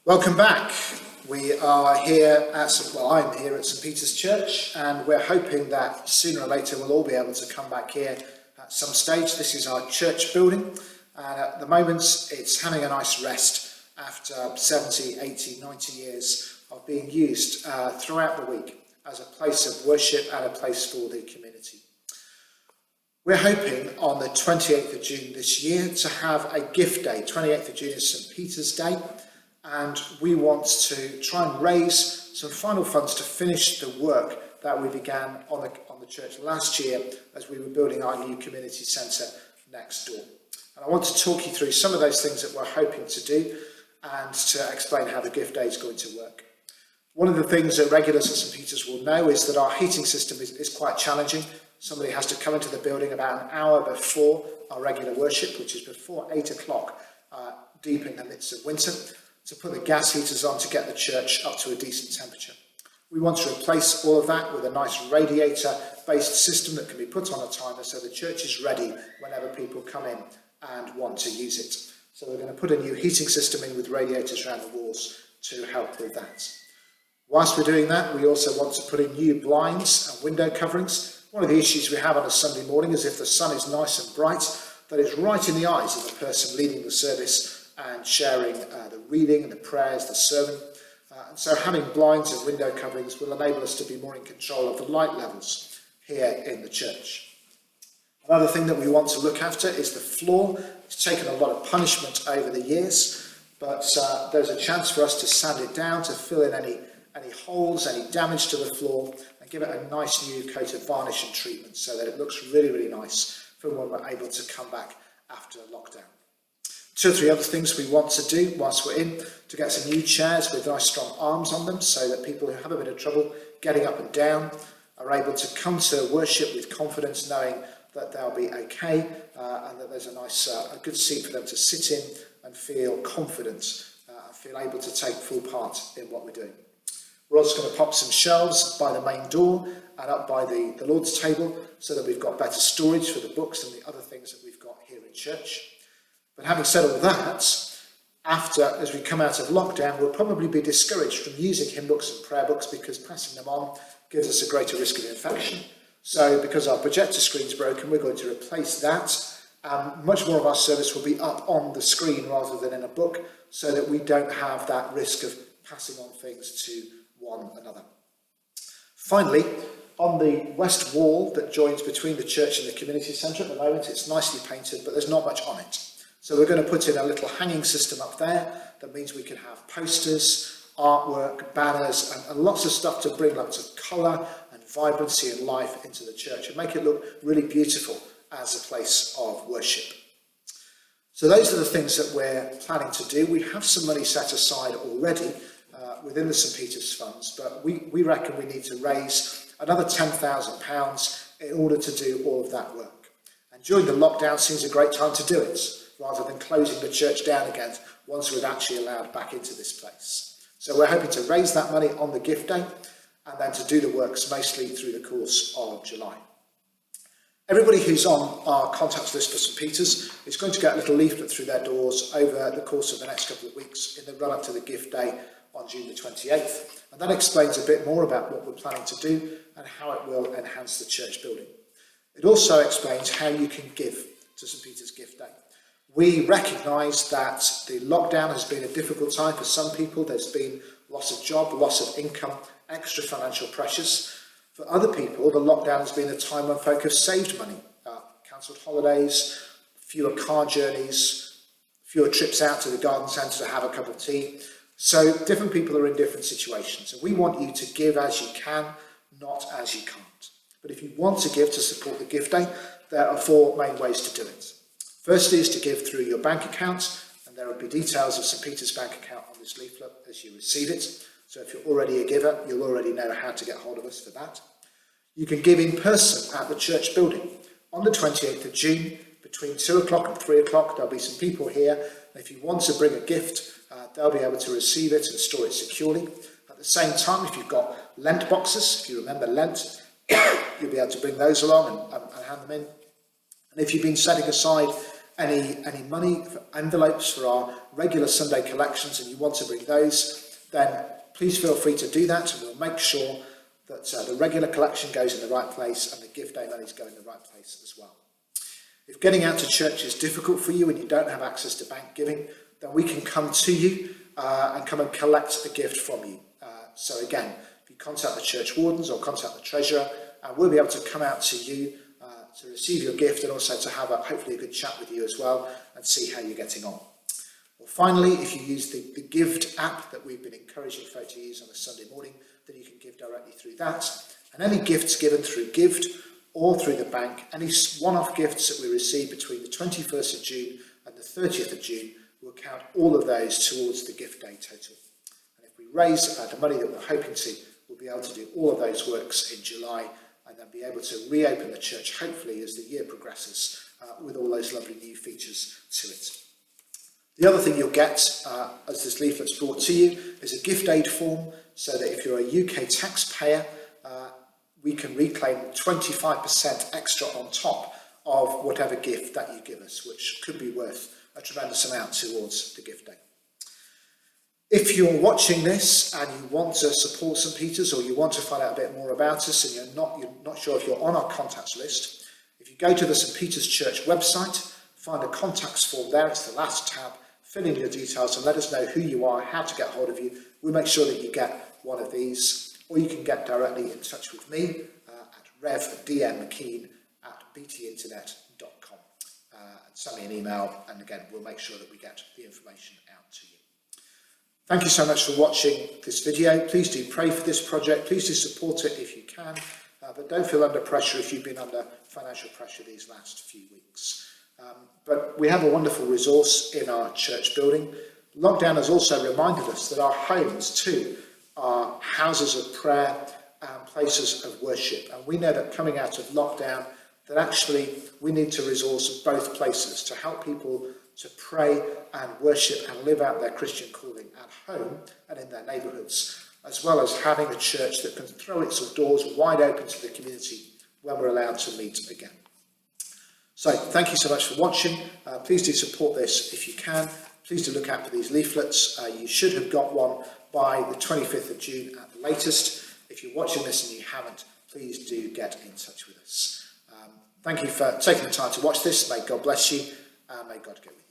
Welcome back. We are here I'm here at St Peter's Church, and we're hoping that sooner or later we'll all be able to come back here at some stage. This is our church building, and at the moment it's having a nice rest after 70, 80, 90 years of being used throughout the week as a place of worship and a place for the community. We're hoping on the 28th of June this year to have a gift day. 28th of June is St Peter's Day. And we want to try and raise some final funds to finish the work that we began on the church last year as we were building our new community centre next door. And I want to talk you through some of those things that we're hoping to do and to explain how the gift day is going to work. One of the things that regulars at St Peter's will know is that our heating system is quite challenging. Somebody has to come into the building about an hour before our regular worship, which is before 8 o'clock, deep in the midst of winter, to put the gas heaters on to get the church up to a decent temperature. We want to replace all of that with a nice radiator-based system that can be put on a timer so the church is ready whenever people come in and want to use it. So we're going to put a new heating system in with radiators around the walls to help with that. Whilst we're doing that, we also want to put in new blinds and window coverings. One of the issues we have on a Sunday morning is if the sun is nice and bright, that it's right in the eyes of the person leading the service and sharing the reading and the prayers, the sermon. And so having blinds and window coverings will enable us to be more in control of the light levels here in the church. Another thing that we want to look after is the floor. It's taken a lot of punishment over the years, but there's a chance for us to sand it down, to fill in any holes, any damage to the floor, and give it a nice new coat of varnish and treatment so that it looks really, really nice for when we're able to come back after lockdown. 2 or 3 other things we want to do whilst we're in, to get some new chairs with nice strong arms on them so that people who have a bit of trouble getting up and down are able to come to worship with confidence, knowing that they'll be okay and that there's a good seat for them to sit in and feel confident and feel able to take full part in what we're doing. We're also going to pop some shelves by the main door and up by the Lord's table so that we've got better storage for the books and the other things that we've got here in church. But having said all that, as we come out of lockdown, we'll probably be discouraged from using hymn books and prayer books because passing them on gives us a greater risk of infection. So because our projector screen's broken, we're going to replace that. Much more of our service will be up on the screen rather than in a book so that we don't have that risk of passing on things to one another. Finally, on the west wall that joins between the church and the community centre at the moment, it's nicely painted, but there's not much on it. So we're going to put in a little hanging system up there. That means we can have posters, artwork, banners, and lots of stuff to bring lots of colour and vibrancy and life into the church and make it look really beautiful as a place of worship. So those are the things that we're planning to do. We have some money set aside already within the St Peter's funds, but we reckon we need to raise another £10,000 in order to do all of that work. And during the lockdown seems a great time to do it, rather than closing the church down again once we're actually allowed back into this place. So we're hoping to raise that money on the gift day and then to do the works mostly through the course of July. Everybody who's on our contacts list for St Peter's is going to get a little leaflet through their doors over the course of the next couple of weeks in the run-up to the gift day on June the 28th. And that explains a bit more about what we're planning to do and how it will enhance the church building. It also explains how you can give to St Peter's gift day. We recognise that the lockdown has been a difficult time for some people. There's been loss of job, loss of income, extra financial pressures. For other people, the lockdown has been a time when folk have saved money, cancelled holidays, fewer car journeys, fewer trips out to the garden centre to have a cup of tea. So different people are in different situations. And we want you to give as you can, not as you can't. But if you want to give to support the gift day, there are 4 main ways to do it. Firstly is to give through your bank account, and there will be details of St Peter's bank account on this leaflet as you receive it. So if you're already a giver, you'll already know how to get hold of us for that. You can give in person at the church building on the 28th of June between 2 o'clock and 3 o'clock. There'll be some people here, and if you want to bring a gift, they'll be able to receive it and store it securely. At the same time, if you've got Lent boxes, if you remember Lent, you'll be able to bring those along and hand them in. And if you've been setting aside any money for envelopes for our regular Sunday collections and you want to bring those, then please feel free to do that, and we'll make sure that the regular collection goes in the right place and the gift day monies go in the right place as well. If getting out to church is difficult for you and you don't have access to bank giving, then we can come to you and come and collect a gift from you. So again, if you contact the church wardens or contact the treasurer, we'll be able to come out to you to receive your gift and also to have hopefully a good chat with you as well and see how you're getting on. Well, finally, if you use the Gift app that we've been encouraging folk to use on a Sunday morning, then you can give directly through that. And any gifts given through Gift or through the bank, any one-off gifts that we receive between the 21st of June and the 30th of June, we'll count all of those towards the gift day total. And if we raise the money that we're hoping to, we'll be able to do all of those works in July and then be able to reopen the church, hopefully, as the year progresses, with all those lovely new features to it. The other thing you'll get, as this leaflet's brought to you, is a gift aid form, so that if you're a UK taxpayer, we can reclaim 25% extra on top of whatever gift that you give us, which could be worth a tremendous amount towards the gift day. If you're watching this and you want to support St Peter's, or you want to find out a bit more about us and you're not sure if you're on our contacts list, if you go to the St Peter's Church website, find a contacts form there, it's the last tab, fill in your details and let us know who you are, how to get hold of you. We'll make sure that you get one of these, or you can get directly in touch with me at revdmmckeen@btinternet.com. Send me an email, and again, we'll make sure that we get the information out to you. Thank you so much for watching this video. Please do pray for this project. Please do support it if you can, but don't feel under pressure if you've been under financial pressure these last few weeks. But we have a wonderful resource in our church building. Lockdown has also reminded us that our homes too are houses of prayer and places of worship. And we know that coming out of lockdown, that actually we need to resource both places to help people to pray and worship and live out their Christian calling at home and in their neighbourhoods, as well as having a church that can throw its doors wide open to the community when we're allowed to meet again. So thank you so much for watching. Please do support this if you can. Please do look out for these leaflets. You should have got one by the 25th of June at the latest. If you're watching this and you haven't, please do get in touch with us. Thank you for taking the time to watch this. May God bless you, and may God go with you.